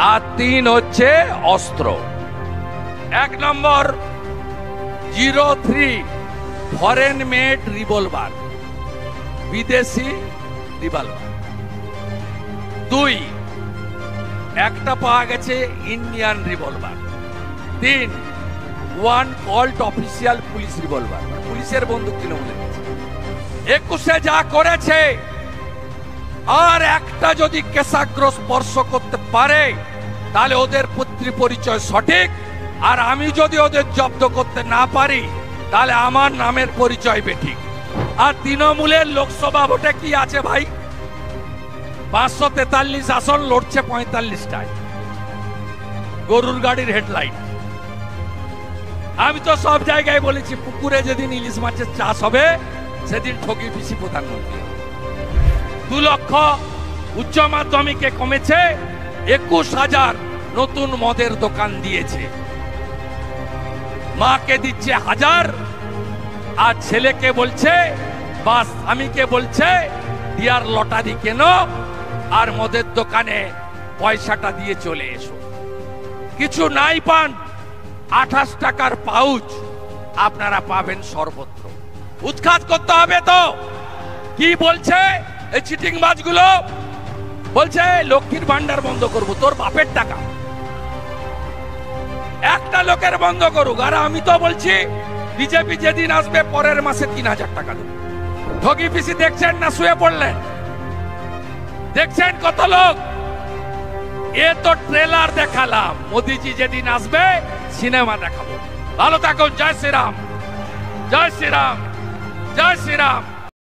আর 3 হচ্ছে অস্ত্র। 1 নম্বর 03 foreign made revolver, বিদেশি রিভলভার। 2 একটা পাওয়া গেছে Indian revolver. 3 1 called official police revolver, পুলিশের বন্দুক তৃণমূলের কাছে। 21-এ যা করেছে আর একটা যদি কেশাগ্র স্পর্শ করতে পারে তাহলে ওদের পুত্রী পরিচয় সঠিক, আর আমি যদি ওদের জব্দ করতে না পারি তাহলে আমার নামের পরিচয় বেঠিক। আর তৃণমূলের লোকসভা ভোটে কি আছে ভাই? 543 আসন, লড়ছে 45টায়, গরুর গাড়ির হেডলাইট। আমি তো সব জায়গায় বলেছি পুকুরে যেদিন ইলিশ মাছের চাষ হবে সেদিন ঠকি পিসি প্রধানমন্ত্রী। 2 লক্ষ উচ্চ মাধ্যমিকে কমেছে, 21,000 নতুন মদের দোকান দিয়েছে। মাকে দিচ্ছে 1000 আর ছেলেকে বলছে বা স্বামীকে বলছে ডিয়ার লটারি কেন আর মদের দোকানে পয়সাটা দিয়ে চলে এসো। কিছু নাই পান, 28 টাকার পাউচ আপনারা পাবেন সর্বত্র। উৎখাত করতে হবে তো। কি বলছে এই চিটিংবাজগুলো? বলছে লক্ষ্মীর ভান্ডার বন্ধ করব, তোর বাপের টাকা। একটা লোকের বন্ধ করুক, আর আমি তো বলছি বিজেপি যেদিন আসবে পরের মাসে 3000 টাকা দেবে। ঠগি পিসি দেখছেন না শুয়ে পড়লেন? দেখছেন কত লোক? এ তো ট্রেলার দেখালাম, মোদিজি যেদিন আসবে সিনেমা দেখাবো। ভালো থাকুন। জয় শ্রীরাম, জয় শ্রীরাম, জয় শ্রীরাম।